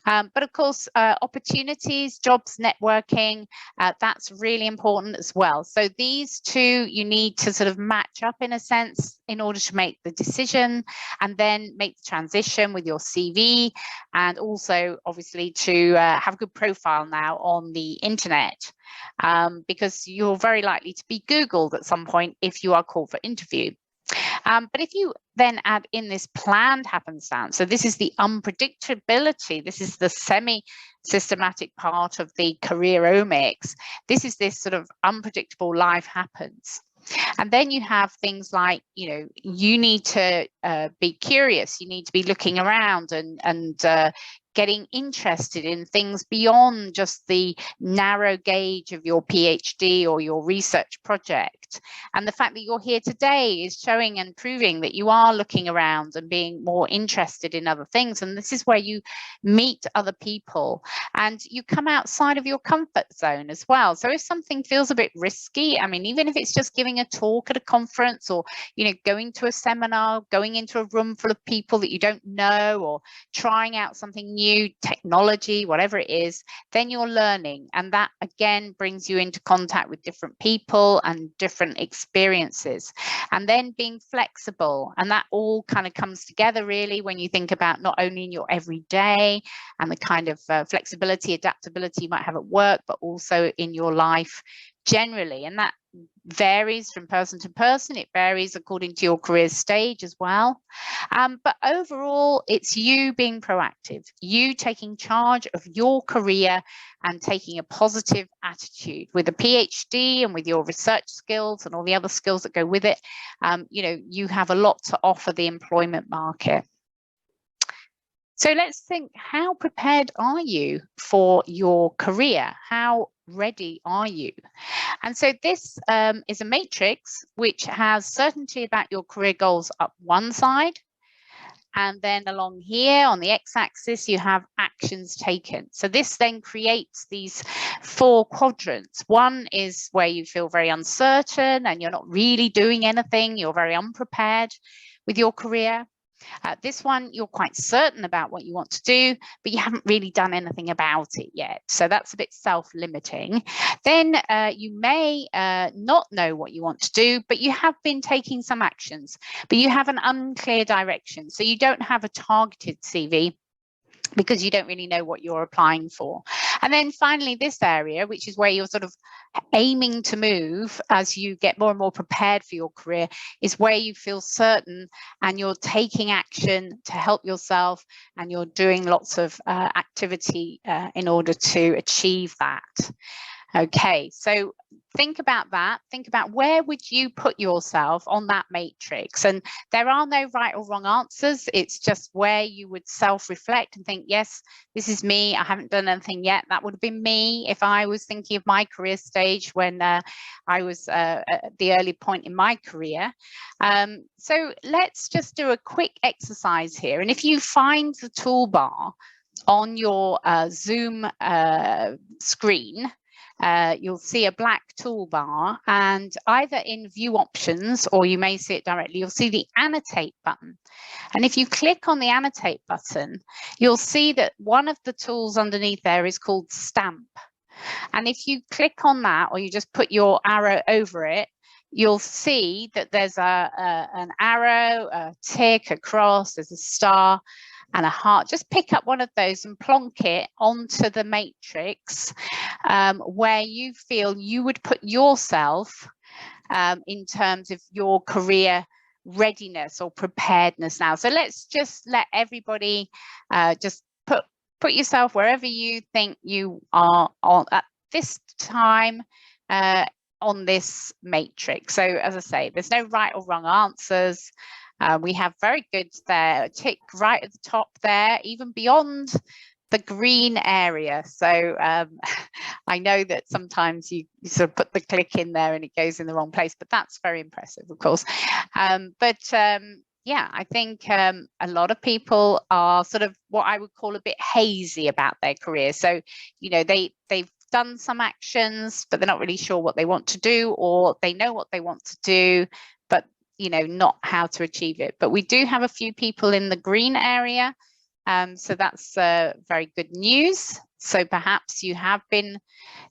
But of course, opportunities, jobs, networking, that's really important as well. So these two, you need to sort of match up in a sense in order to make the decision and then make the transition with your CV, and also obviously to have a good profile now on the internet, because you're very likely to be Googled at some point if you are called for interview. But if you then add in this planned happenstance, so this is the unpredictability, this is the semi-systematic part of the careeromics. This is this sort of unpredictable life happens. And then you have things like, you need to be curious, you need to be looking around and getting interested in things beyond just the narrow gauge of your PhD or your research project. And the fact that you're here today is showing and proving that you are looking around and being more interested in other things. And this is where you meet other people and you come outside of your comfort zone as well. So if something feels a bit risky, I mean, even if it's just giving a talk at a conference or, going to a seminar, going into a room full of people that you don't know, or trying out something new, technology, whatever it is, then you're learning. And that again brings you into contact with different people and different experiences. And then being flexible, and that all kind of comes together really when you think about not only in your everyday and the kind of flexibility, adaptability you might have at work, but also in your life generally. And that varies from person to person. It varies according to your career stage as well. But overall, it's you being proactive, you taking charge of your career and taking a positive attitude. With a PhD and with your research skills and all the other skills that go with it, you have a lot to offer the employment market. So let's think, how prepared are you for your career? How ready are you? And so this is a matrix which has certainty about your career goals up one side. And then along here on the x-axis, you have actions taken. So this then creates these 4 quadrants. One is where you feel very uncertain and you're not really doing anything. You're very unprepared with your career. This one, you're quite certain about what you want to do, but you haven't really done anything about it yet. So that's a bit self-limiting. Then you may not know what you want to do, but you have been taking some actions, but you have an unclear direction. So you don't have a targeted CV because you don't really know what you're applying for. And then finally, this area, which is where you're sort of aiming to move as you get more and more prepared for your career, is where you feel certain and you're taking action to help yourself and you're doing lots of activity in order to achieve that. Okay, so think about that. Think about where would you put yourself on that matrix? And there are no right or wrong answers. It's just where you would self-reflect and think, yes, this is me. I haven't done anything yet. That would have been me if I was thinking of my career stage when I was at the early point in my career. So let's just do a quick exercise here. And if you find the toolbar on your Zoom screen, you'll see a black toolbar, and either in view options or you may see it directly, you'll see the annotate button. And if you click on the annotate button, you'll see that one of the tools underneath there is called stamp. And if you click on that, or you just put your arrow over it, you'll see that there's an arrow, a tick, a cross, there's a star and a heart. Just pick up one of those and plonk it onto the matrix where you feel you would put yourself in terms of your career readiness or preparedness now. So let's just let everybody just put yourself wherever you think you are on at this time on this matrix. So as I say, there's no right or wrong answers. We have very good there, tick right at the top there, even beyond the green area. So I know that sometimes you sort of put the click in there and it goes in the wrong place, but that's very impressive, of course. Yeah, I think a lot of people are sort of what I would call a bit hazy about their career. So, you know, they've done some actions, but they're not really sure what they want to do, or they know what they want to do, but, you know, not how to achieve it. But we do have a few people in the green area So that's very good news. So perhaps you have been,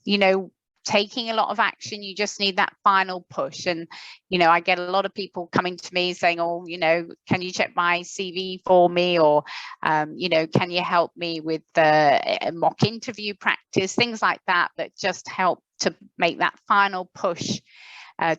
you know, taking a lot of action. You just need that final push. And, you know, I get a lot of people coming to me saying, oh, you know, can you check my CV for me? Or, you know, can you help me with the mock interview practice, things like that, that just help to make that final push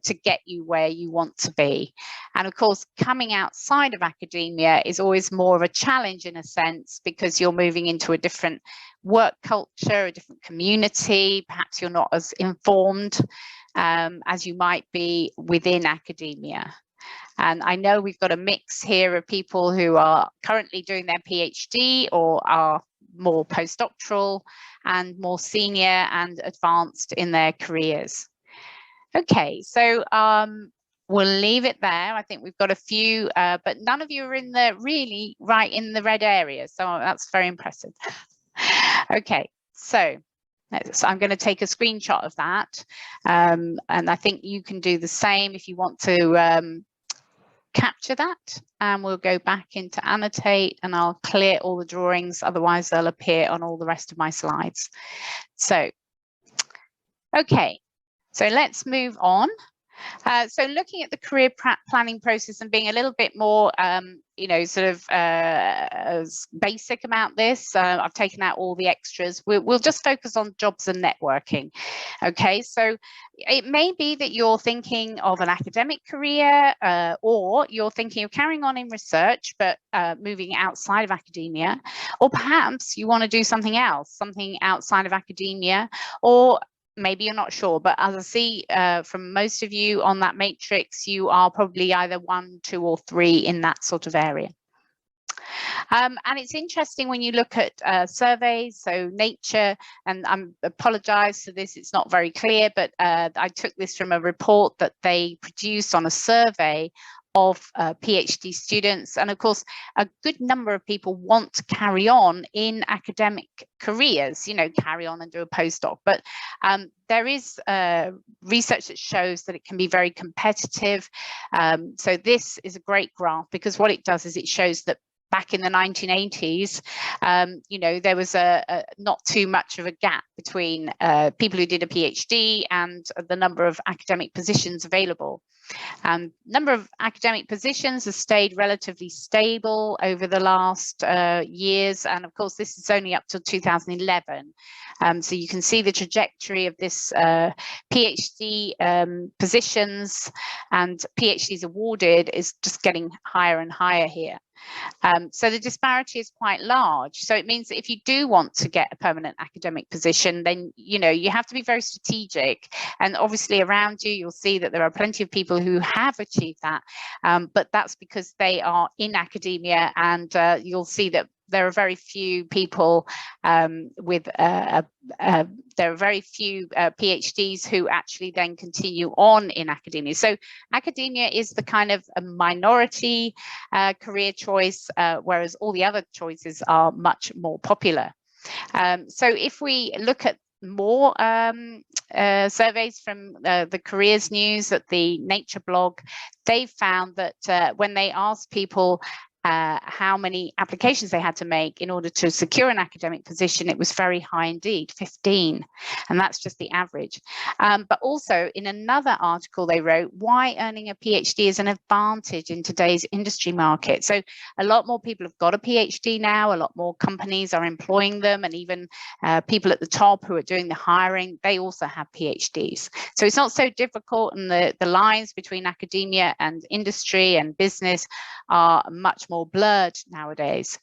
to get you where you want to be. And of course, coming outside of academia is always more of a challenge in a sense, because you're moving into a different work culture, a different community. Perhaps you're not as informed as you might be within academia. And I know we've got a mix here of people who are currently doing their PhD or are more postdoctoral and more senior and advanced in their careers. Okay, so we'll leave it there. I think we've got a few, but none of you are in the really right in the red area. So that's very impressive. Okay, so I'm going to take a screenshot of that. And I think you can do the same if you want to capture that. And we'll go back into annotate and I'll clear all the drawings. Otherwise, they'll appear on all the rest of my slides. So, okay. So let's move on. So looking at the career planning process and being a little bit more, you know, sort of basic about this, I've taken out all the extras. We'll just focus on jobs and networking. Okay, so it may be that you're thinking of an academic career or you're thinking of carrying on in research, but moving outside of academia, or perhaps you want to do something else, something outside of academia, or maybe you're not sure, but as I see from most of you on that matrix, you are probably either 1, 2, or 3 in that sort of area. And it's interesting when you look at surveys, so Nature, and I apologize for this, it's not very clear, but I took this from a report that they produced on a survey of PhD students. And of course, a good number of people want to carry on in academic careers, you know, carry on and do a postdoc. But there is research that shows that it can be very competitive. So this is a great graph, because what it does is it shows that back in the 1980s, you know, there was not too much of a gap between people who did a PhD and the number of academic positions available. Number of academic positions has stayed relatively stable over the last years, and of course this is only up till 2011. So you can see the trajectory of this PhD positions and PhDs awarded is just getting higher and higher here. So the disparity is quite large. So it means that if you do want to get a permanent academic position, then you know you have to be very strategic. And obviously around you, you'll see that there are plenty of people who have achieved that, but that's because they are in academia, and you'll see that there are very few people there are very few PhDs who actually then continue on in academia. So academia is the kind of a minority career choice, whereas all the other choices are much more popular. So if we look at more surveys from the Careers News at the Nature blog, they found that when they asked people how many applications they had to make in order to secure an academic position, it was very high indeed, 15, and that's just the average. But also in another article they wrote, why earning a PhD is an advantage in today's industry market. So a lot more people have got a PhD now, a lot more companies are employing them, and even people at the top who are doing the hiring, they also have PhDs. So it's not so difficult, and the lines between academia and industry and business are much more blurred nowadays.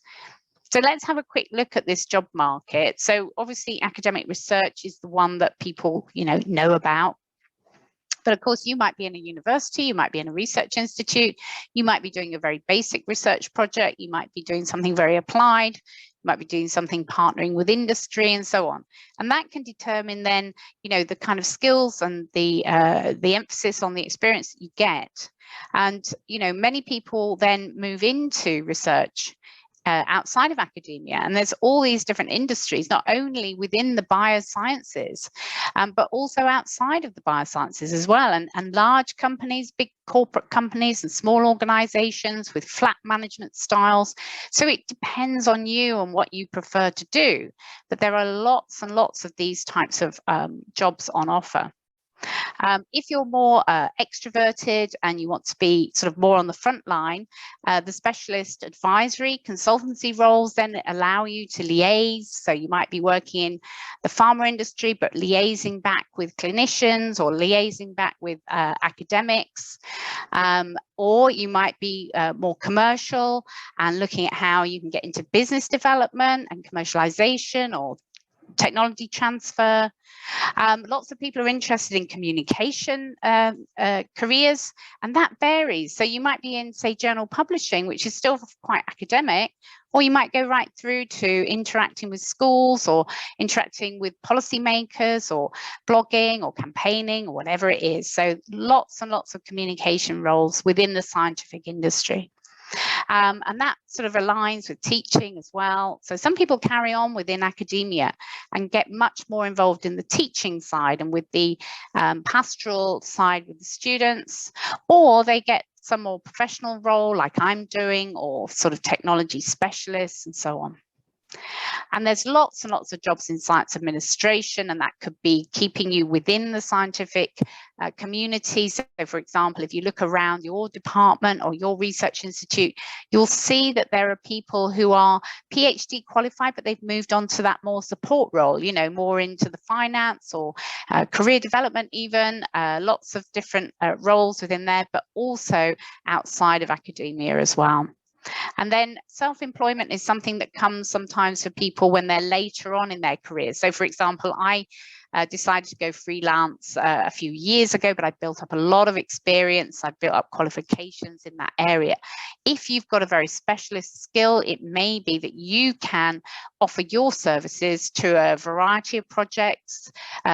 So let's have a quick look at this job market. So obviously academic research is the one that people, you know about. But of course, you might be in a university, you might be in a research institute, you might be doing a very basic research project, you might be doing something very applied, you might be doing something partnering with industry and so on. And that can determine then, you know, the kind of skills and the emphasis on the experience that you get. And, you know, many people then move into research outside of academia. And there's all these different industries, not only within the biosciences, but also outside of the biosciences as well. And large companies, big corporate companies and small organizations with flat management styles. So it depends on you and what you prefer to do. But there are lots and lots of these types of jobs on offer. If you're more extroverted and you want to be sort of more on the front line, the specialist advisory consultancy roles then allow you to liaise. So you might be working in the pharma industry, but liaising back with clinicians or liaising back with academics. Or you might be more commercial and looking at how you can get into business development and commercialization or technology transfer. Lots of people are interested in communication careers, and that varies. So you might be in, say, journal publishing, which is still quite academic, or you might go right through to interacting with schools or interacting with policymakers or blogging or campaigning or whatever it is. So lots and lots of communication roles within the scientific industry. And that sort of aligns with teaching as well. So some people carry on within academia and get much more involved in the teaching side and with the pastoral side with the students, or they get some more professional role like I'm doing, or sort of technology specialists and so on. And there's lots and lots of jobs in science administration, and that could be keeping you within the scientific community. So for example, if you look around your department or your research institute, you'll see that there are people who are PhD qualified, but they've moved on to that more support role, you know, more into the finance or career development even, lots of different roles within there, but also outside of academia as well. And then self-employment is something that comes sometimes for people when they're later on in their careers. So for example, I decided to go freelance a few years ago, but I built up a lot of experience. I built up qualifications in that area. If you've got a very specialist skill, it may be that you can offer your services to a variety of projects.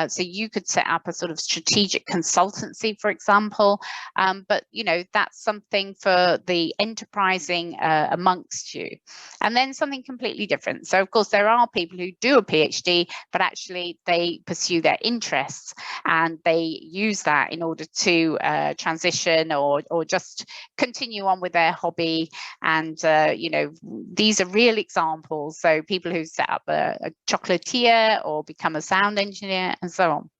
So you could set up a sort of strategic consultancy, for example, but you know, that's something for the enterprising amongst you. And then something completely different. So of course, there are people who do a PhD, but actually they pursue their interests and they use that in order to transition or just continue on with their hobby. And you know, these are real examples. So people who set up a chocolatier or become a sound engineer and so on.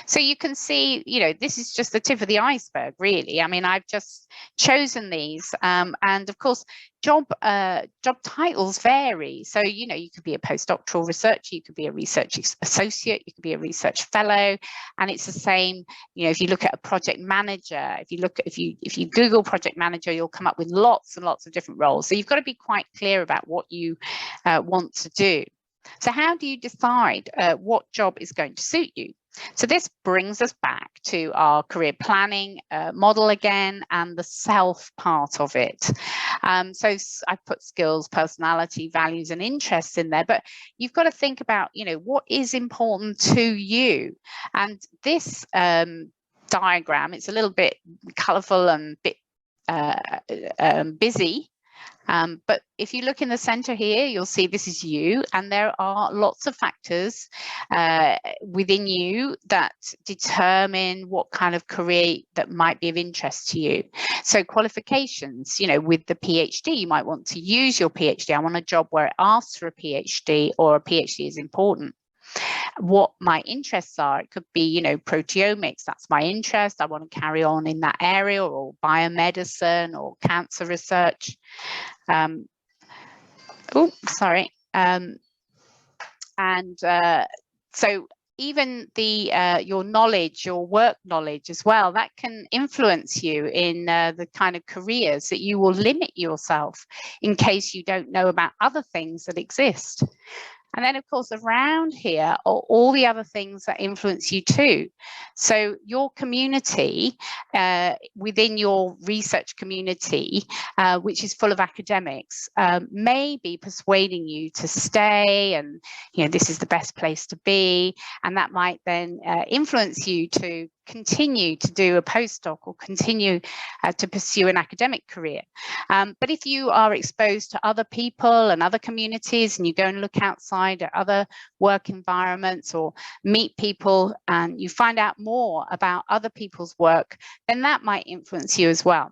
So you can see, you know, this is just the tip of the iceberg, really. I mean, I've just chosen these, and of course, job titles vary. So, you know, you could be a postdoctoral researcher, you could be a research associate, you could be a research fellow, and it's the same. You know, if you look at a project manager, if you Google project manager, you'll come up with lots and lots of different roles. So you've got to be quite clear about what you want to do. So how do you decide what job is going to suit you? So this brings us back to our career planning model again, and the self part of it. So I've put skills, personality, values, and interests in there, but you've got to think about, you know, what is important to you. And this diagram, it's a little bit colorful and a bit busy. But if you look in the center here, you'll see this is you, and there are lots of factors within you that determine what kind of career that might be of interest to you. So qualifications, you know, with the PhD, you might want to use your PhD. I want a job where it asks for a PhD, or a PhD is important. What my interests are, it could be, you know, proteomics, that's my interest, I want to carry on in that area, or biomedicine or cancer research. So even your knowledge, your work knowledge as well, that can influence you in the kind of careers that you will limit yourself in case you don't know about other things that exist. And then, of course, around here are all the other things that influence you too. So your community, within your research community, which is full of academics, may be persuading you to stay, and, you know, this is the best place to be. And that might then influence you to continue to do a postdoc or continue to pursue an academic career. But if you are exposed to other people and other communities, and you go and look outside at other work environments or meet people and you find out more about other people's work, then that might influence you as well.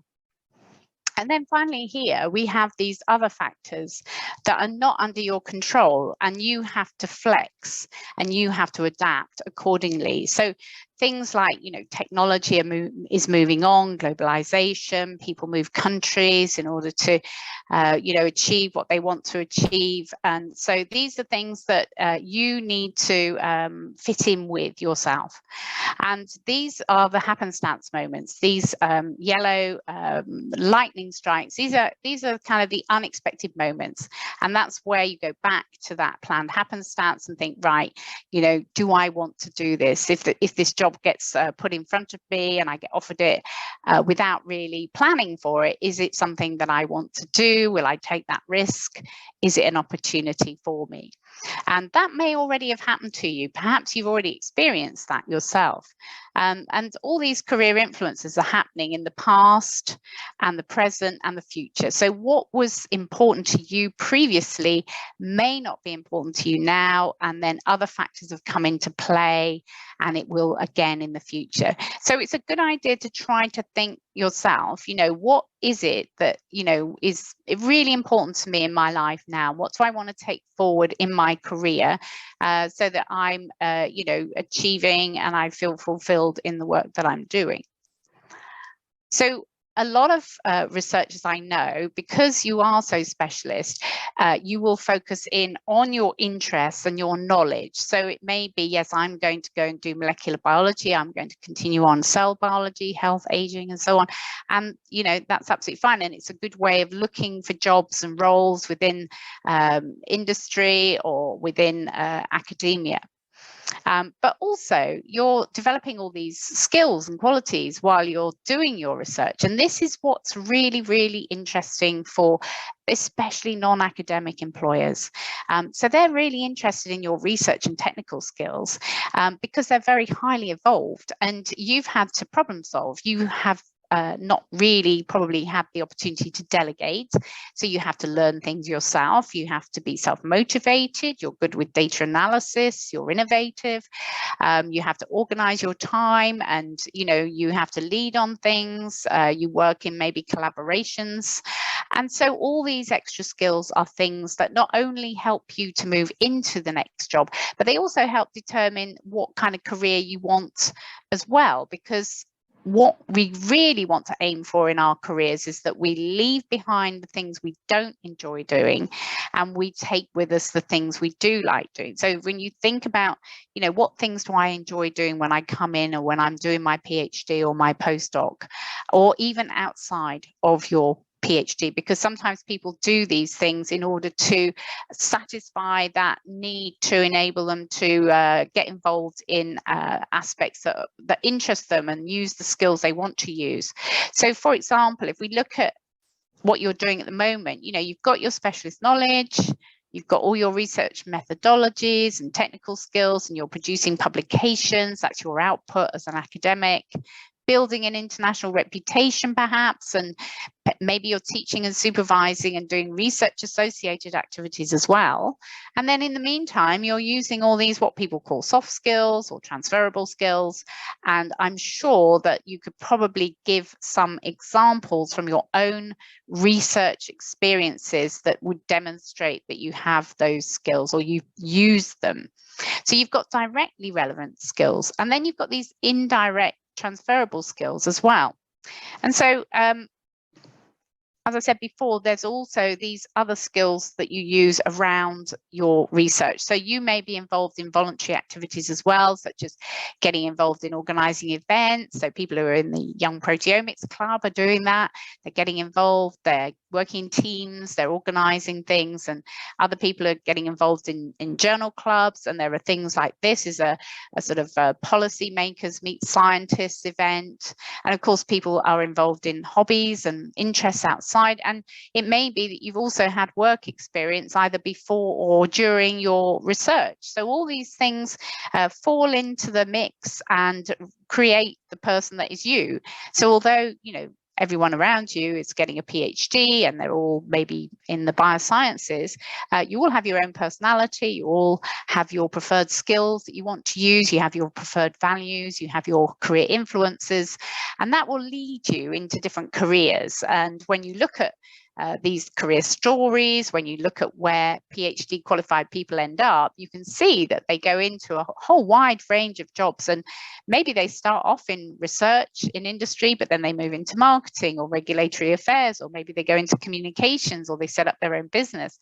And then finally here, we have these other factors that are not under your control, and you have to flex and you have to adapt accordingly. So things like, technology is moving on, globalization, people move countries in order to, achieve what they want to achieve. And so these are things that you need to fit in with yourself. And these are the happenstance moments, these yellow lightning strikes. These are kind of the unexpected moments. And that's where you go back to that planned happenstance and think, right, do I want to do this? If this job gets put in front of me and I get offered it without really planning for it, is it something that I want to do? Will I take that risk? Is it an opportunity for me? And that may already have happened to you. Perhaps you've already experienced that yourself. And all these career influences are happening in the past and the present and the future. So what was important to you previously may not be important to you now, and then other factors have come into play, and it will again in the future. So it's a good idea to try to think yourself, what is it that, is really important to me in my life now? What do I want to take forward in my career so that I'm, achieving and I feel fulfilled in the work that I'm doing? So a lot of researchers I know, because you are so specialist, you will focus in on your interests and your knowledge. So it may be, yes, I'm going to go and do molecular biology. I'm going to continue on cell biology, health, aging, and so on. And, that's absolutely fine. And it's a good way of looking for jobs and roles within industry or within academia. But also you're developing all these skills and qualities while you're doing your research. And this is what's really, really interesting for especially non-academic employers. So they're really interested in your research and technical skills because they're very highly evolved, and you've had to problem solve. You have not really probably have the opportunity to delegate. So you have to learn things yourself. You have to be self-motivated. You're good with data analysis. You're innovative. You have to organize your time, and, you have to lead on things. You work in maybe collaborations. And so all these extra skills are things that not only help you to move into the next job, but they also help determine what kind of career you want as well, because what we really want to aim for in our careers is that we leave behind the things we don't enjoy doing, and we take with us the things we do like doing. So when you think about, what things do I enjoy doing when I come in, or when I'm doing my PhD or my postdoc, or even outside of your PhD, because sometimes people do these things in order to satisfy that need to enable them to get involved in aspects that interest them and use the skills they want to use. So, for example, if we look at what you're doing at the moment, you've got your specialist knowledge, you've got all your research methodologies and technical skills, and you're producing publications. That's your output as an academic. Building an international reputation, perhaps, and maybe you're teaching and supervising and doing research associated activities as well. And then in the meantime, you're using all these what people call soft skills or transferable skills. And I'm sure that you could probably give some examples from your own research experiences that would demonstrate that you have those skills or you've used them. So you've got directly relevant skills, and then you've got these indirect transferable skills as well. And so as I said before, there's also these other skills that you use around your research. So you may be involved in voluntary activities as well, such as getting involved in organizing events. So people who are in the Young Proteomics Club are doing that. They're getting involved. They're working in teams, they're organizing things, and other people are getting involved in journal clubs. And there are things like this is a sort of policy makers meet scientists event. And of course, people are involved in hobbies and interests outside. And it may be that you've also had work experience either before or during your research. So all these things fall into the mix and create the person that is you. So although, you know, everyone around you is getting a PhD and they're all maybe in the biosciences, you all have your own personality, you all have your preferred skills that you want to use, you have your preferred values, you have your career influences, and that will lead you into different careers. And when you look at these career stories, when you look at where PhD qualified people end up, you can see that they go into a whole wide range of jobs. And maybe they start off in research in industry, but then they move into marketing or regulatory affairs, or maybe they go into communications, or they set up their own business.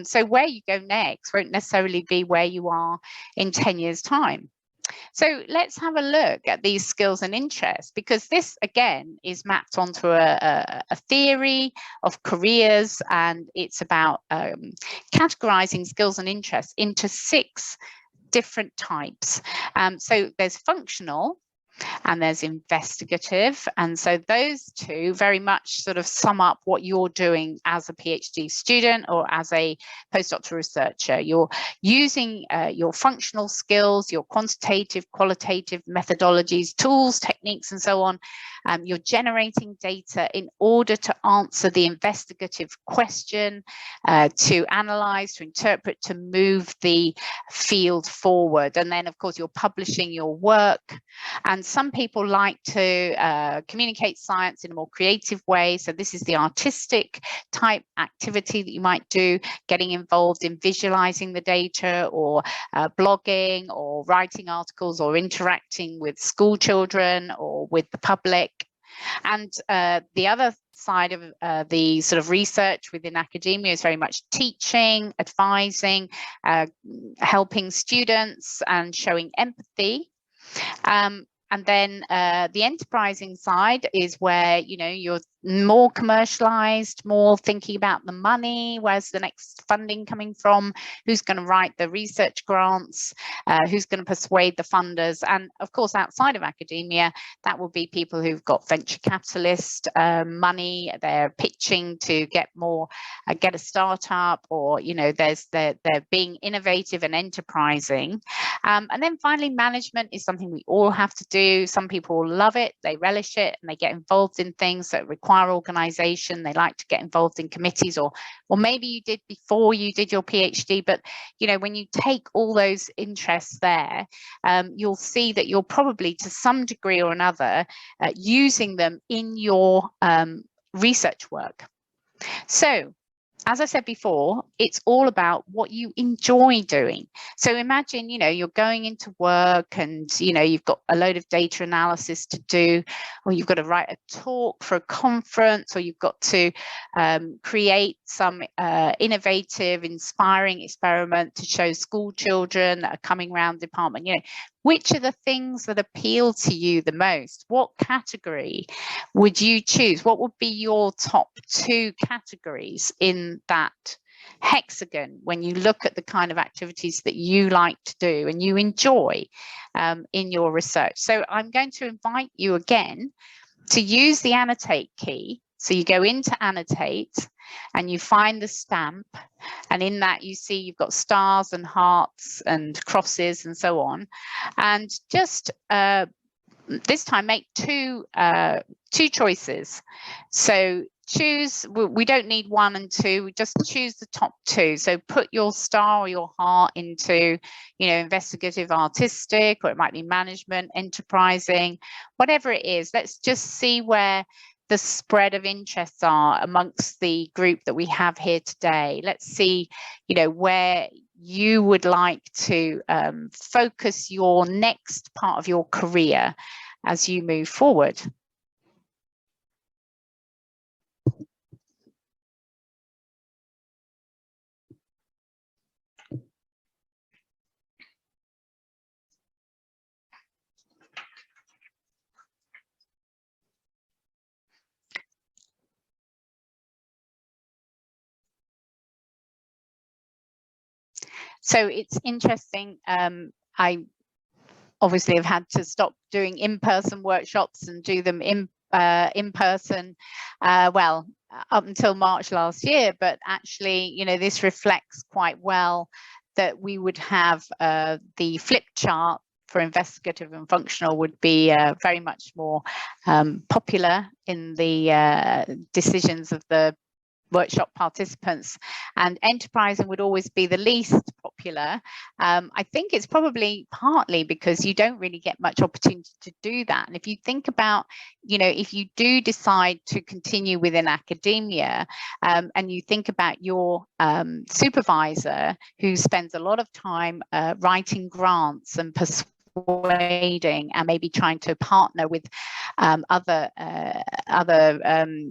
So where you go next won't necessarily be where you are in 10 years' time. So let's have a look at these skills and interests, because this again is mapped onto a theory of careers, and it's about categorizing skills and interests into 6 different types. So there's functional and there's investigative. And so those two very much sort of sum up what you're doing as a PhD student or as a postdoctoral researcher. You're using your functional skills, your quantitative, qualitative methodologies, tools, techniques, and so on. You're generating data in order to answer the investigative question, to analyze, to interpret, to move the field forward. And then, of course, you're publishing your work. And some people like to communicate science in a more creative way. So this is the artistic type activity that you might do, getting involved in visualizing the data, or blogging, or writing articles, or interacting with school children or with the public. And the other side of the sort of research within academia is very much teaching, advising, helping students and showing empathy. And then the enterprising side is where, you know, you're more commercialized, more thinking about the money, where's the next funding coming from, who's going to write the research grants, who's going to persuade the funders. And of course, outside of academia, that will be people who've got venture capitalist money, they're pitching to get more, get a startup, or, you know, they're being innovative and enterprising. And then finally, management is something we all have to do. Some people love it, they relish it, and they get involved in things that require organization. They like to get involved in committees, or maybe you did before you did your PhD, but you know, when you take all those interests there, you'll see that you're probably to some degree or another using them in your research work. So as I said before, it's all about what you enjoy doing. So imagine, you know, you're going into work and, you know, you've got a load of data analysis to do, or you've got to write a talk for a conference, or you've got to create some innovative, inspiring experiment to show school children that are coming around the department. You know, which are the things that appeal to you the most? What category would you choose? What would be your top 2 categories in that hexagon when you look at the kind of activities that you like to do and you enjoy in your research? So I'm going to invite you again to use the annotate key. So you go into annotate and you find the stamp, and in that you see you've got stars and hearts and crosses and so on. And just this time make two choices. So choose, we don't need 1 and 2, we just choose the top 2. So put your star or your heart into, you know, investigative, artistic, or it might be management, enterprising, whatever it is. Let's just see where the spread of interests are amongst the group that we have here today. Let's see, you know, where you would like to focus your next part of your career as you move forward. So it's interesting. I obviously have had to stop doing in-person workshops and do them in person, well, up until March last year. But actually, you know, this reflects quite well that we would have the flip chart for investigative and functional would be very much more popular in the decisions of the workshop participants, and enterprising would always be the least popular. I think it's probably partly because you don't really get much opportunity to do that. And if you think about, you know, if you do decide to continue within academia, and you think about your supervisor who spends a lot of time writing grants and persuading and maybe trying to partner with other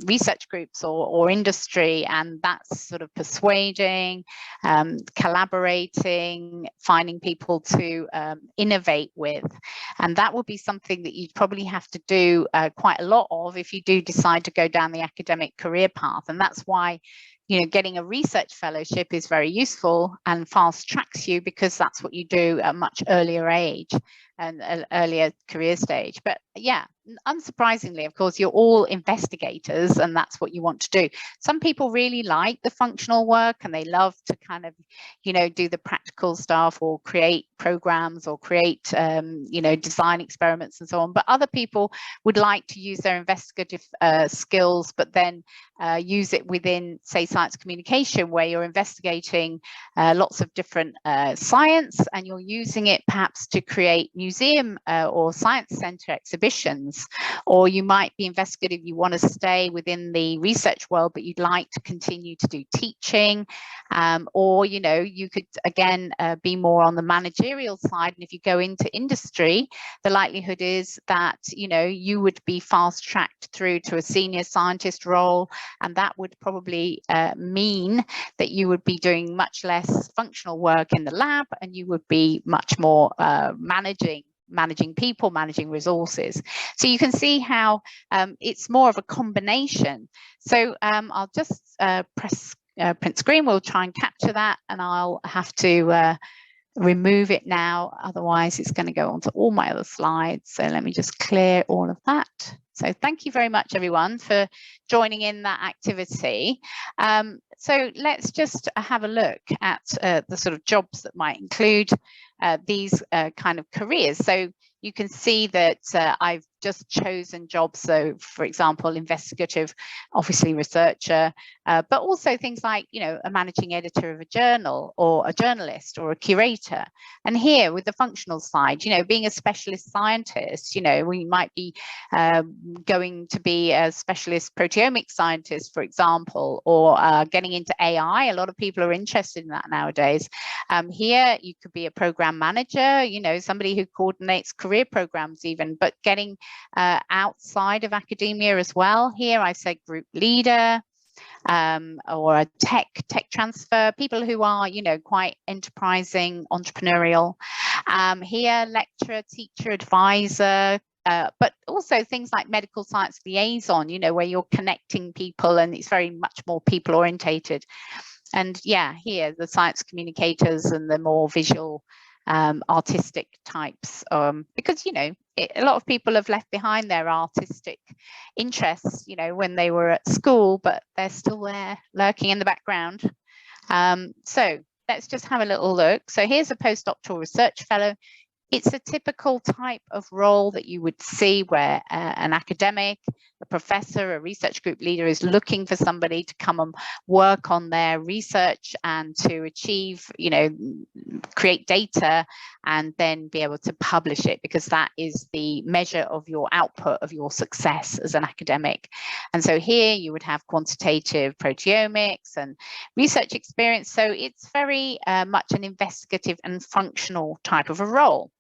research groups or industry, and that's sort of persuading, collaborating, finding people to innovate with, and that would be something that you'd probably have to do quite a lot of if you do decide to go down the academic career path. And that's why, you know, getting a research fellowship is very useful and fast tracks you, because that's what you do at a much earlier age and an earlier career stage. But yeah, unsurprisingly, of course, you're all investigators and that's what you want to do. Some people really like the functional work and they love to kind of, you know, do the practical stuff or create programs or create, you know, design experiments and so on. But other people would like to use their investigative skills, but then use it within, say, science communication, where you're investigating lots of different science, and you're using it perhaps to create museum or science center exhibitions. Or you might be investigative, you want to stay within the research world, but you'd like to continue to do teaching. Or, you know, you could, again, be more on the managerial side. And if you go into industry, the likelihood is that, you know, you would be fast tracked through to a senior scientist role. And that would probably mean that you would be doing much less functional work in the lab, and you would be much more managing people, managing resources. So you can see how it's more of a combination. So I'll just press print screen. We'll try and capture that, and I'll have to remove it now, otherwise it's going to go onto all my other slides. So let me just clear all of that. So thank you very much, everyone, for joining in that activity. So let's just have a look at the sort of jobs that might include these kind of careers. So you can see that I've just chosen jobs. So, for example, investigative, obviously researcher, but also things like, you know, a managing editor of a journal, or a journalist, or a curator. And here with the functional side, you know, being a specialist scientist, you know, we might be going to be a specialist proteomics scientist, for example, or getting into AI. A lot of people are interested in that nowadays. Here you could be a program manager, you know, somebody who coordinates career programs even, but getting outside of academia as well. Here I say group leader, or a tech transfer, people who are, you know, quite enterprising, entrepreneurial. Here, lecturer, teacher, advisor, but also things like medical science liaison, you know, where you're connecting people and it's very much more people orientated. And yeah, here the science communicators and the more visual, artistic types, because, you know, a lot of people have left behind their artistic interests, you know, when they were at school, but they're still there lurking in the background. So let's just have a little look. So here's a postdoctoral research fellow. It's a typical type of role that you would see where an academic, a professor, a research group leader is looking for somebody to come and work on their research and to achieve, you know, create data and then be able to publish it, because that is the measure of your output, of your success as an academic. And so here you would have quantitative proteomics and research experience. So it's very much an investigative and functional type of a role.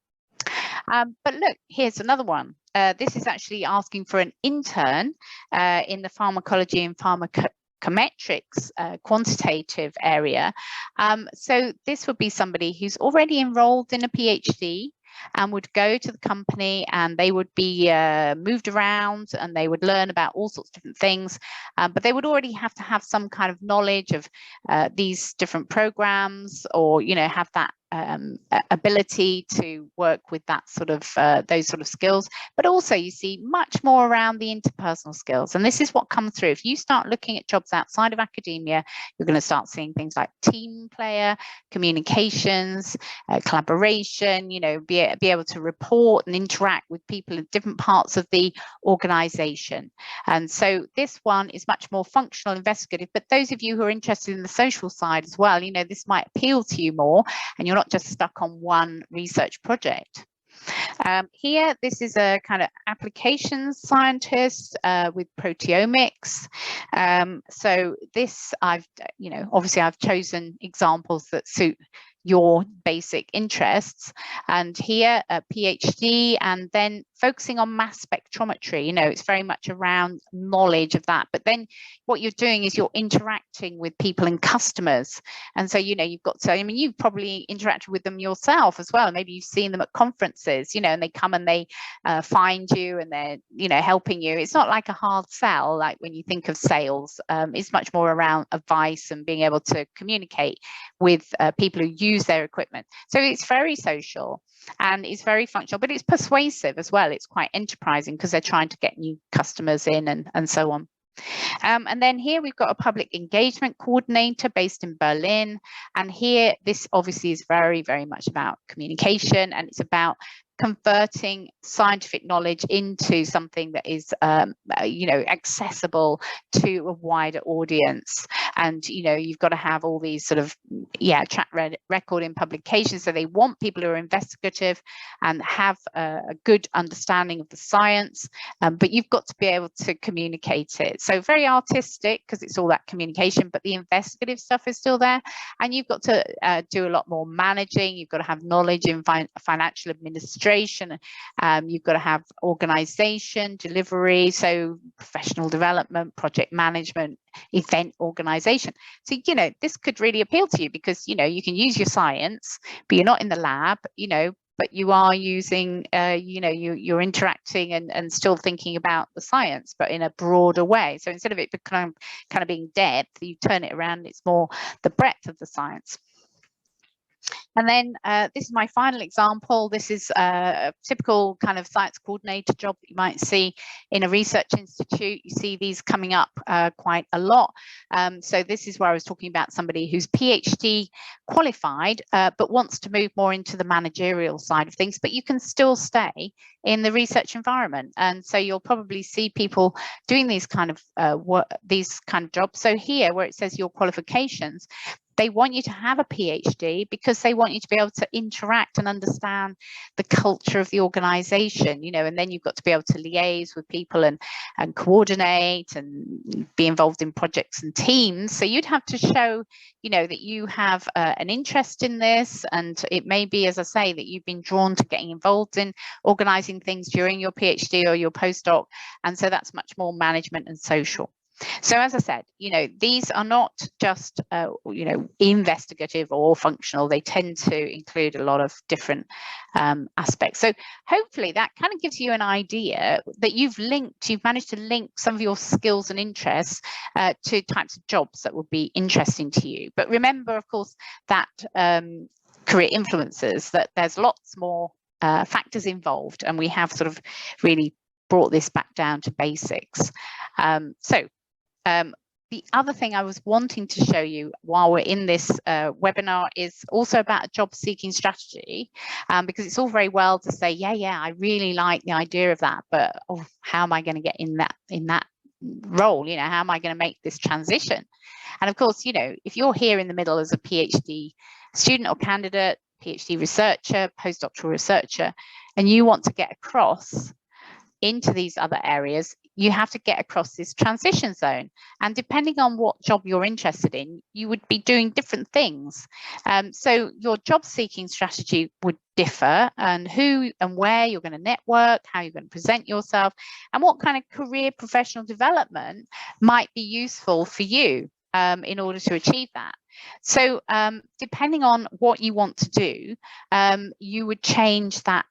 But look, here's another one. This is actually asking for an intern in the pharmacology and pharmacometrics quantitative area. So this would be somebody who's already enrolled in a PhD, and would go to the company, and they would be moved around, and they would learn about all sorts of different things, but they would already have to have some kind of knowledge of these different programs, or have that ability to work with that sort of those sort of skills. But also you see much more around the interpersonal skills, and this is what comes through. If you start looking at jobs outside of academia, you're going to start seeing things like team player, communications, collaboration, be able to report and interact with people in different parts of the organization. And so this one is much more functional, investigative, but those of you who are interested in the social side as well, this might appeal to you more, and you're not just stuck on one research project. Here, this is a kind of applications scientist with proteomics. So this, obviously I've chosen examples that suit your basic interests, and here a PhD, and then focusing on mass spectrometry. It's very much around knowledge of that, but then what you're doing is you're interacting with people and customers, and so you've got to, you've probably interacted with them yourself as well. Maybe you've seen them at conferences, and they come and they find you, and they're helping you. It's not like a hard sell like when you think of sales. It's much more around advice and being able to communicate with people who use their equipment. So it's very social and it's very functional, but it's persuasive as well. It's quite enterprising because they're trying to get new customers in and so on. And then here we've got a public engagement coordinator based in Berlin. And here, this obviously is very, very much about communication, and it's about converting scientific knowledge into something that is, accessible to a wider audience. And, you've got to have all these sort of, track record in publications. So they want people who are investigative and have a good understanding of the science, but you've got to be able to communicate it. So very artistic because it's all that communication, but the investigative stuff is still there. And you've got to do a lot more managing. You've got to have knowledge in financial administration. You've got to have organization, delivery, so professional development, project management, event organization. So, this could really appeal to you because, you can use your science, but you're not in the lab, but you are using, you're interacting and still thinking about the science, but in a broader way. So instead of it kind of being depth, you turn it around, it's more the breadth of the science. And then this is my final example. This is a typical kind of science coordinator job that you might see in a research institute. You see these coming up quite a lot. So this is where I was talking about somebody who's PhD qualified, but wants to move more into the managerial side of things, but you can still stay in the research environment. And so you'll probably see people doing these kind of jobs. So here, where it says your qualifications, they want you to have a PhD because they want you to be able to interact and understand the culture of the organization, and then you've got to be able to liaise with people and coordinate and be involved in projects and teams. So you'd have to show, that you have an interest in this, and it may be, as I say, that you've been drawn to getting involved in organizing things during your PhD or your postdoc. And so that's much more management and social. So as I said, these are not just, investigative or functional. They tend to include a lot of different aspects. So hopefully that kind of gives you an idea that you've managed to link some of your skills and interests to types of jobs that would be interesting to you. But remember, of course, that career influencers, that there's lots more factors involved, and we have sort of really brought this back down to basics. The other thing I was wanting to show you while we're in this webinar is also about a job seeking strategy, because it's all very well to say, yeah, I really like the idea of that, but how am I going to get in that role? How am I going to make this transition? And of course, if you're here in the middle as a PhD student or candidate, PhD researcher, postdoctoral researcher, and you want to get across into these other areas, you have to get across this transition zone. And depending on what job you're interested in, you would be doing different things. So your job seeking strategy would differ, and who and where you're going to network, how you're going to present yourself, and what kind of career professional development might be useful for you. in order to achieve that. So depending on what you want to do, you would change that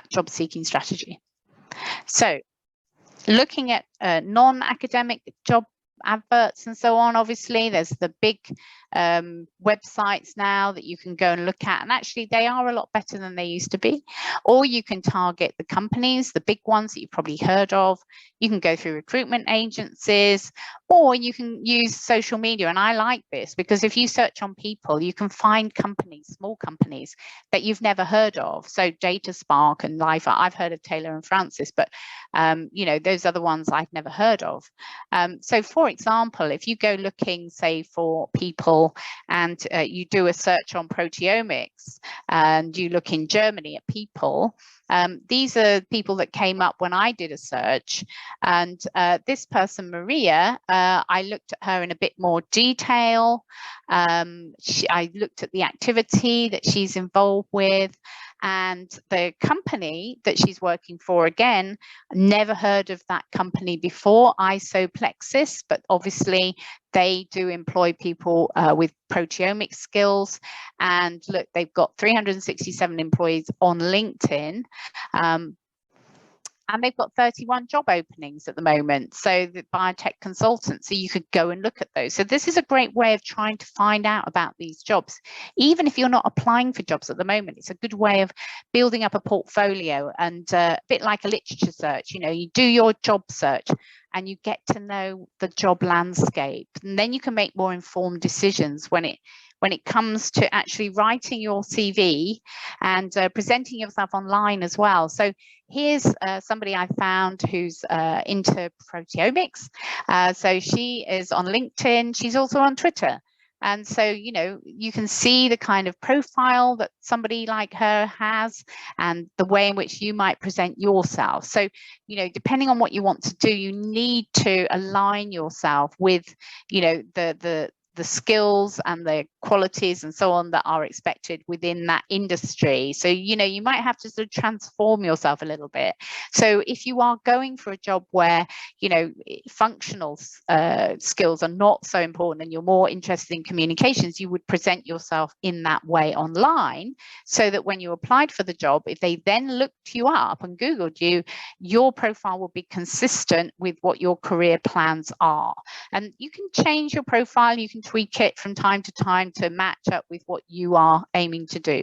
job seeking strategy. So looking at non-academic job adverts and so on, obviously there's the big websites now that you can go and look at, and actually they are a lot better than they used to be. Or you can target the companies, the big ones that you've probably heard of. You can go through recruitment agencies, or you can use social media. And I like this because if you search on people, you can find companies, small companies that you've never heard of. So Data Spark and Life, I've heard of Taylor and Francis, but you know, those other ones I've never heard of. So for example, if you go looking, say, for people and you do a search on proteomics and you look in Germany at people, these are people that came up when I did a search. And this person, Maria, I looked at her in a bit more detail. I looked at the activity that she's involved with, and the company that she's working for, again, never heard of that company before, Isoplexis, but obviously they do employ people with proteomics skills. And look, they've got 367 employees on LinkedIn. And they've got 31 job openings at the moment. So the biotech consultants, so you could go and look at those. So this is a great way of trying to find out about these jobs. Even if you're not applying for jobs at the moment, it's a good way of building up a portfolio, and a bit like a literature search. You know, you do your job search and you get to know the job landscape, and then you can make more informed decisions when it comes to actually writing your CV and presenting yourself online as well. So here's somebody I found who's into proteomics. So she is on LinkedIn. She's also on Twitter. And so, you know, you can see the kind of profile that somebody like her has and the way in which you might present yourself. So, you know, depending on what you want to do, you need to align yourself with, you know, the skills and the qualities and so on that are expected within that industry. So, you know, you might have to sort of transform yourself a little bit. So if you are going for a job where, you know, functional skills are not so important and you're more interested in communications, you would present yourself in that way online, so that when you applied for the job, if they then looked you up and Googled you, your profile will be consistent with what your career plans are. And you can change your profile, you can tweak it from time to time to match up with what you are aiming to do.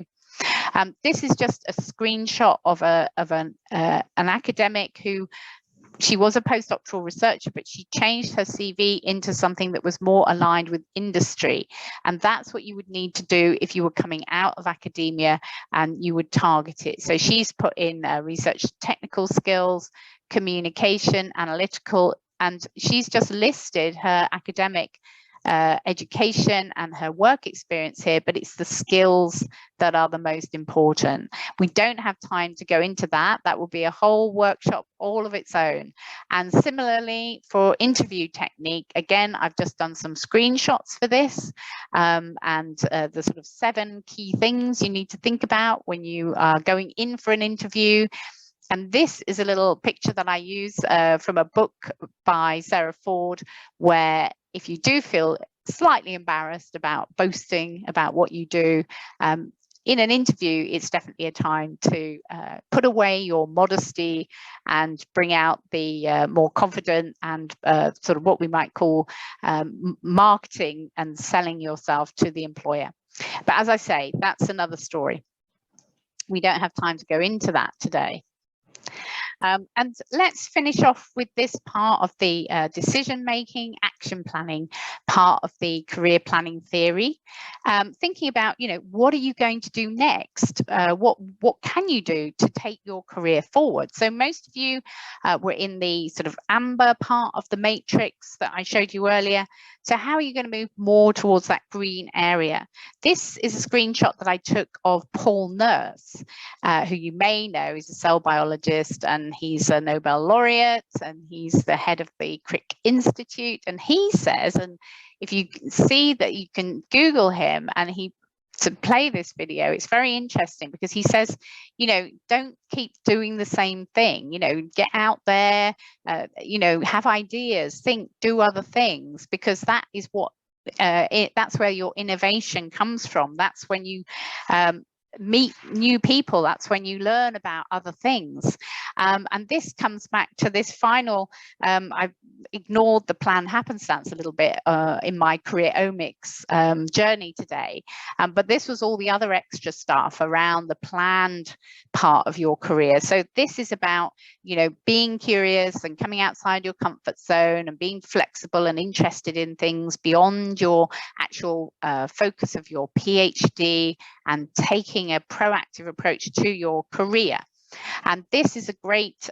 This is just a screenshot of an academic who, she was a postdoctoral researcher, but she changed her CV into something that was more aligned with industry. And that's what you would need to do if you were coming out of academia and you would target it. So she's put in research technical skills, communication, analytical, and she's just listed her academic education and her work experience here, but it's the skills that are the most important. We don't have time to go into that. That will be a whole workshop all of its own. And similarly for interview technique, again, I've just done some screenshots for this, and the sort of 7 key things you need to think about when you are going in for an interview. And this is a little picture that I use from a book by Sarah Ford, where if you do feel slightly embarrassed about boasting about what you do in an interview, it's definitely a time to put away your modesty and bring out the more confident and sort of what we might call marketing and selling yourself to the employer. But as I say, that's another story. We don't have time to go into that today. And let's finish off with this part of the decision-making, action planning part of the career planning theory. Thinking about, you know, what are you going to do next? What can you do to take your career forward? So most of you were in the sort of amber part of the matrix that I showed you earlier. So how are you going to move more towards that green area? This is a screenshot that I took of Paul Nurse, who you may know is a cell biologist, and he's a Nobel laureate, and he's the head of the Crick Institute. And he says, and if you see that, you can Google him, and he to play this video. It's very interesting because he says, you know, don't keep doing the same thing, you know, get out there, you know, have ideas, think, do other things, because that is what that's where your innovation comes from. That's when you meet new people, that's when you learn about other things. And this comes back to this final, I've ignored the planned happenstance a little bit in my careeromics journey today, but this was all the other extra stuff around the planned part of your career. So this is about, you know, being curious and coming outside your comfort zone and being flexible and interested in things beyond your actual focus of your PhD, and taking a proactive approach to your career. And this is a great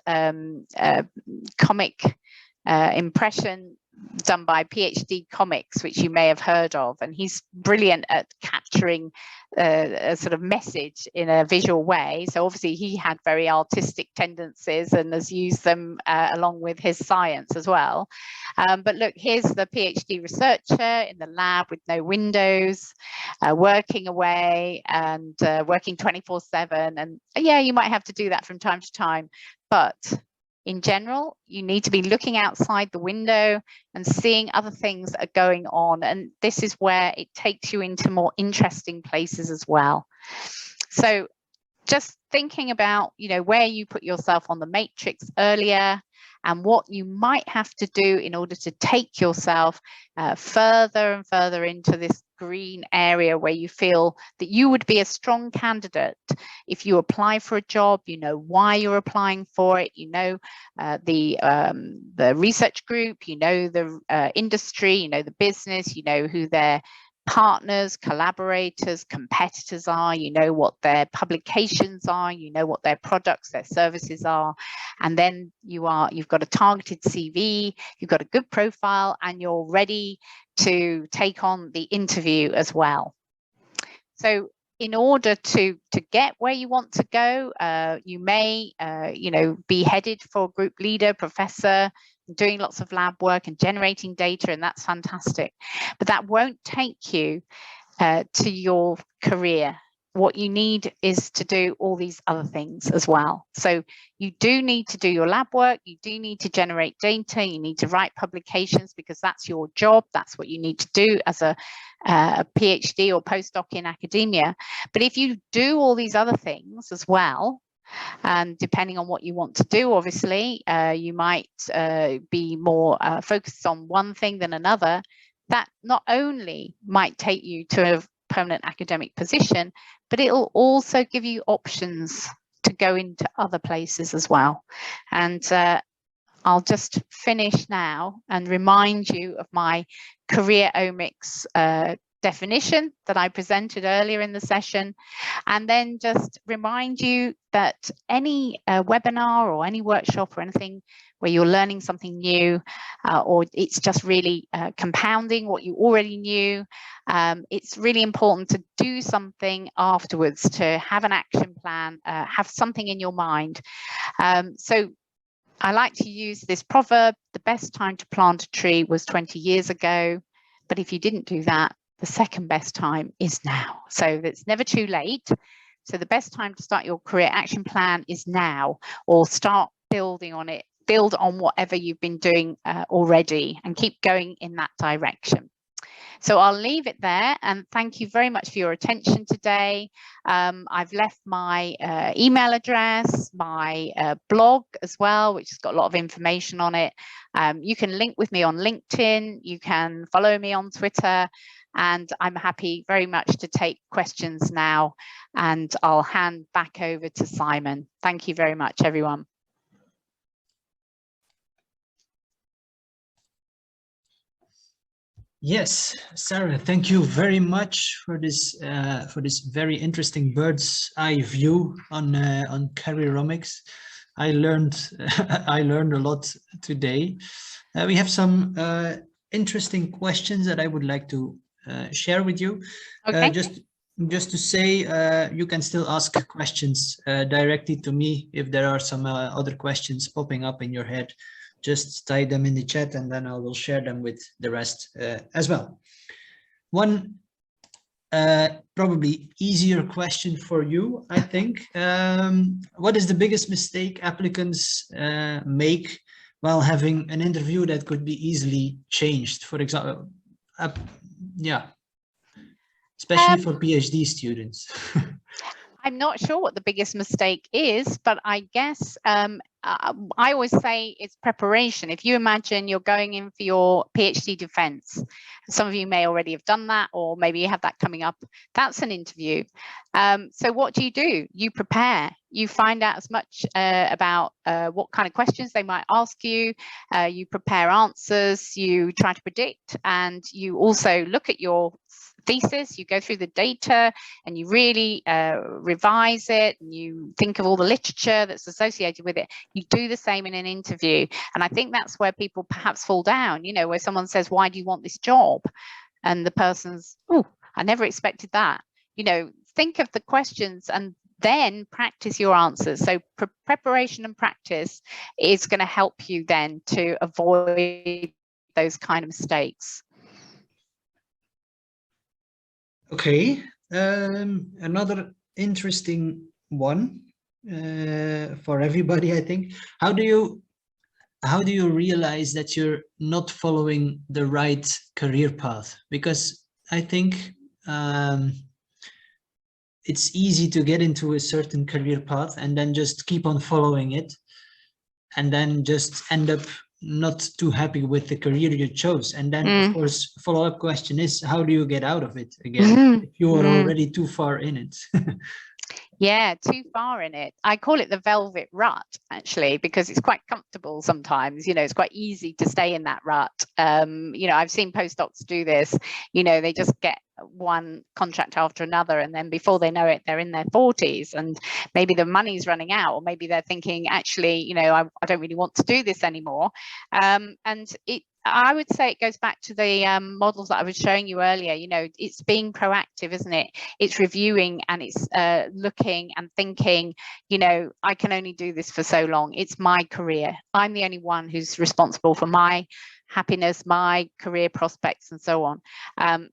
comic impression done by PhD Comics, which you may have heard of, and he's brilliant at capturing a sort of message in a visual way. So obviously he had very artistic tendencies and has used them along with his science as well. But look, here's the PhD researcher in the lab with no windows, working away and working 24/7. And yeah, you might have to do that from time to time, but in general, you need to be looking outside the window and seeing other things that are going on. And this is where it takes you into more interesting places as well. So just thinking about, you know, where you put yourself on the matrix earlier and what you might have to do in order to take yourself further and further into this green area where you feel that you would be a strong candidate. If you apply for a job, you know why you're applying for it, you know the research group, you know the industry, you know the business, you know who their partners, collaborators, competitors are, you know what their publications are, you know what their products, their services are, and then you've got a targeted CV, you've got a good profile, and you're ready to take on the interview as well. So in order to get where you want to go, you may you know, be headed for group leader, professor, doing lots of lab work and generating data, and that's fantastic. But that won't take you to your career. What you need is to do all these other things as well. So you do need to do your lab work, you do need to generate data, you need to write publications, because that's your job, that's what you need to do as a PhD or postdoc in academia. But if you do all these other things as well, and depending on what you want to do, obviously, you might be more focused on one thing than another. That not only might take you to a permanent academic position, but it'll also give you options to go into other places as well. And I'll just finish now and remind you of my careeromics definition that I presented earlier in the session, and then just remind you that any webinar or any workshop or anything where you're learning something new, or it's just really compounding what you already knew, it's really important to do something afterwards, to have an action plan, have something in your mind. So I like to use this proverb: the best time to plant a tree was 20 years ago, but if you didn't do that, the second best time is now. So it's never too late. So the best time to start your career action plan is now, or start building on it, build on whatever you've been doing already, and keep going in that direction. So I'll leave it there, and thank you very much for your attention today. I've left my email address, my blog as well, which has got a lot of information on it. You can link with me on LinkedIn, you can follow me on Twitter, and I'm happy very much to take questions now, and I'll hand back over to Simon. Thank you very much, everyone. Yes, Sarah, thank you very much for this very interesting bird's eye view on careeromics. I learned I learned a lot today. We have some interesting questions that I would like to share with you. Okay. Just to say, you can still ask questions directly to me if there are some other questions popping up in your head. Just type them in the chat, and then I will share them with the rest as well. One probably easier question for you, I think. What is the biggest mistake applicants make while having an interview that could be easily changed? For example, yeah, especially for PhD students. I'm not sure what the biggest mistake is, but I guess I always say it's preparation. If you imagine you're going in for your PhD defense, some of you may already have done that, or maybe you have that coming up. That's an interview. So what do? You prepare. You find out as much about what kind of questions they might ask you. You prepare answers. You try to predict, and you also look at your thesis, you go through the data and you really revise it, and you think of all the literature that's associated with it. You do the same in an interview. And I think that's where people perhaps fall down, you know, where someone says, why do you want this job? And the person's, oh, I never expected that. You know, think of the questions and then practice your answers. So preparation and practice is going to help you then to avoid those kind of mistakes. Okay, another interesting one for everybody, I think. How do you realize that you're not following the right career path? Because I think it's easy to get into a certain career path and then just keep on following it, and then just end up not too happy with the career you chose. And then of course, follow-up question is, how do you get out of it again if you are already too far in it? Yeah, too far in it. I call it the velvet rut, actually, because it's quite comfortable sometimes. You know, it's quite easy to stay in that rut. You know, I've seen postdocs do this. You know, they just get one contract after another, and then before they know it, they're in their 40s, and maybe the money's running out, or maybe they're thinking, actually, you know, I don't really want to do this anymore. And I would say it goes back to the models that I was showing you earlier. You know, it's being proactive, isn't it? It's reviewing, and it's looking and thinking, you know, I can only do this for so long. It's my career. I'm the only one who's responsible for my happiness, my career prospects, and so on.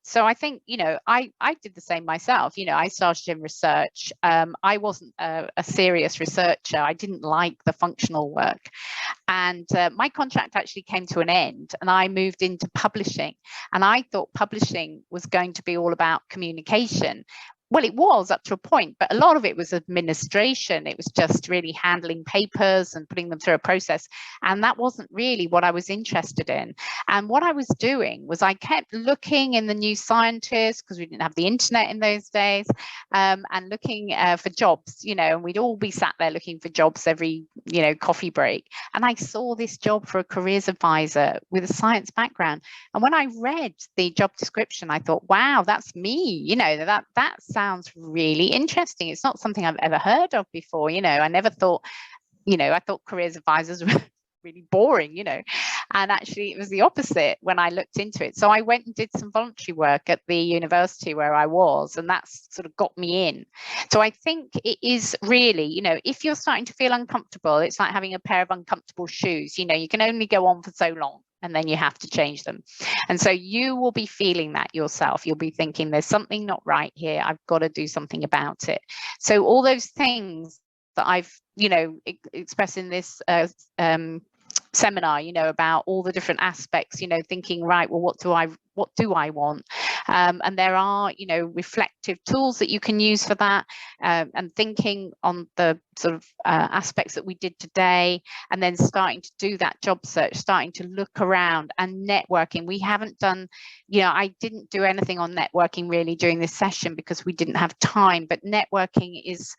So I think, you know, I did the same myself. You know, I started in research. I wasn't a serious researcher. I didn't like the functional work. And my contract actually came to an end, and I moved into publishing. And I thought publishing was going to be all about communication. Well, it was up to a point, but a lot of it was administration. It was just really handling papers and putting them through a process. And that wasn't really what I was interested in. And what I was doing was I kept looking in the New Scientist, because we didn't have the internet in those days, and looking for jobs, you know, and we'd all be sat there looking for jobs every, you know, coffee break. And I saw this job for a careers advisor with a science background. And when I read the job description, I thought, wow, that's me. You know, that sounds really interesting. It's not something I've ever heard of before. You know, I never thought, you know, I thought careers advisors were really boring, you know, and actually it was the opposite when I looked into it. So I went and did some voluntary work at the university where I was, and that's sort of got me in. So I think it is really, you know, if you're starting to feel uncomfortable, it's like having a pair of uncomfortable shoes. You know, you can only go on for so long, and then you have to change them. And so you will be feeling that yourself. You'll be thinking, there's something not right here. I've got to do something about it. So all those things that I've, you know, expressed in this seminar, you know, about all the different aspects, you know, thinking, right, well, what do I want? And there are, you know, reflective tools that you can use for that, and thinking on the sort of aspects that we did today, and then starting to do that job search, starting to look around, and networking. We haven't done, you know, I didn't do anything on networking really during this session because we didn't have time, but networking is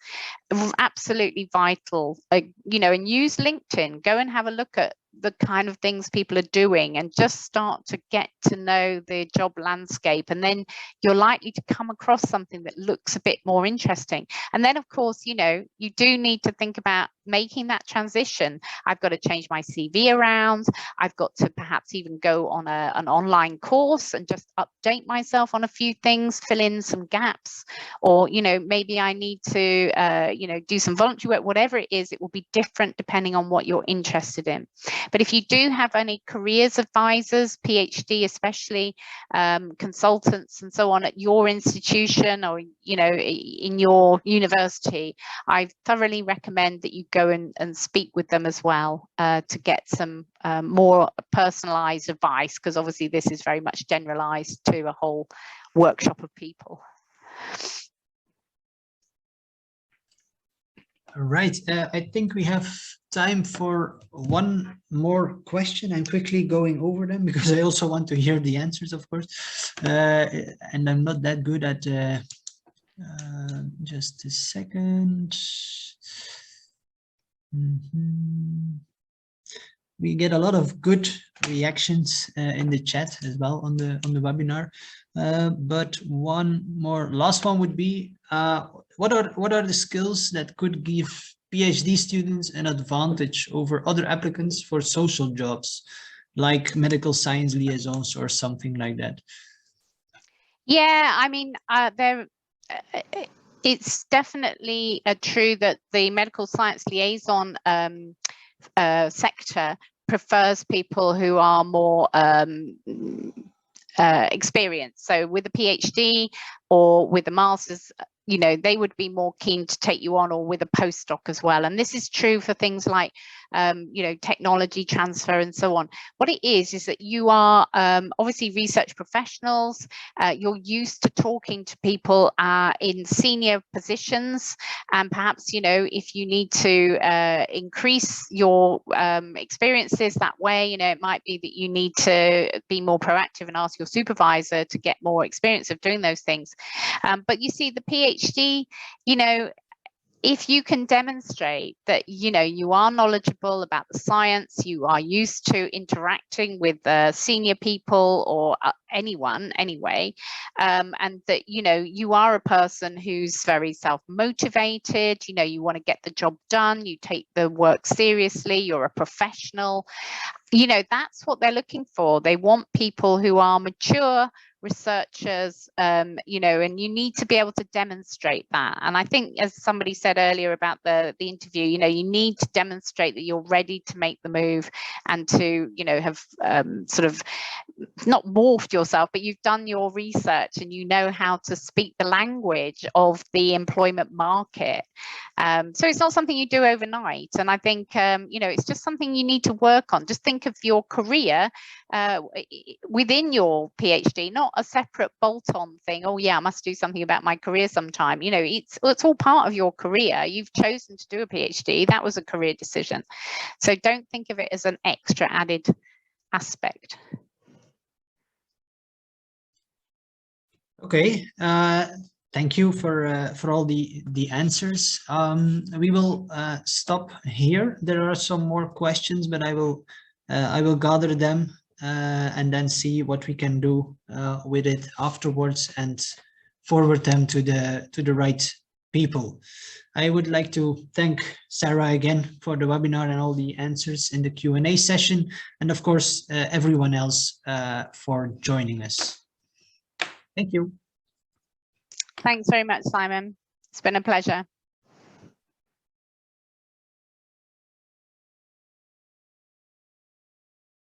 absolutely vital. You know, and use LinkedIn, go and have a look at the kind of things people are doing, and just start to get to know the job landscape, and then you're likely to come across something that looks a bit more interesting. And then of course, you know, you do need to think about making that transition. I've got to change my CV around. I've got to perhaps even go on an online course and just update myself on a few things, fill in some gaps, or, you know, maybe I need to, you know, do some voluntary work. Whatever it is, it will be different depending on what you're interested in. But if you do have any careers advisors, PhD especially, consultants and so on at your institution or, you know, in your university, I thoroughly recommend that you go and speak with them as well to get some more personalized advice, because obviously this is very much generalized to a whole workshop of people. Right. I think we have time for one more question. I'm quickly going over them because I also want to hear the answers, of course. And I'm not that good at just a second. We get a lot of good reactions in the chat as well on the webinar. But one more last one would be what are the skills that could give PhD students an advantage over other applicants for social jobs, like medical science liaisons or something like that? Yeah, I mean, it's definitely true that the medical science liaison sector prefers people who are more experienced. So with a PhD or with a master's, you know, they would be more keen to take you on, or with a postdoc as well. And this is true for things like, you know, technology transfer and so on. What it is that you are obviously research professionals. You're used to talking to people in senior positions, and perhaps, you know, if you need to increase your experiences that way, you know, it might be that you need to be more proactive and ask your supervisor to get more experience of doing those things. But you see, the PhD, you know, if you can demonstrate that, you know, you are knowledgeable about the science, you are used to interacting with senior people or anyone anyway, and that, you know, you are a person who's very self-motivated, you know, you want to get the job done, you take the work seriously, you're a professional, you know, that's what they're looking for. They want people who are mature researchers, you know, and you need to be able to demonstrate that. And I think, as somebody said earlier about the interview, you know, you need to demonstrate that you're ready to make the move and to, you know, have sort of not morphed yourself, but you've done your research and you know how to speak the language of the employment market. So it's not something you do overnight. And I think, you know, it's just something you need to work on. Just think of your career within your PhD, not a separate bolt-on thing. Oh yeah, I must do something about my career sometime. You know, it's all part of your career. You've chosen to do a PhD. That was a career decision. So don't think of it as an extra added aspect. Okay, thank you for all the answers. We will stop here. There are some more questions, but I will gather them and then see what we can do with it afterwards and forward them to the right people. I would like to thank Sarah again for the webinar and all the answers in the Q&A session, and of course everyone else for joining us. Thank you. Thanks very much, Simon. It's been a pleasure.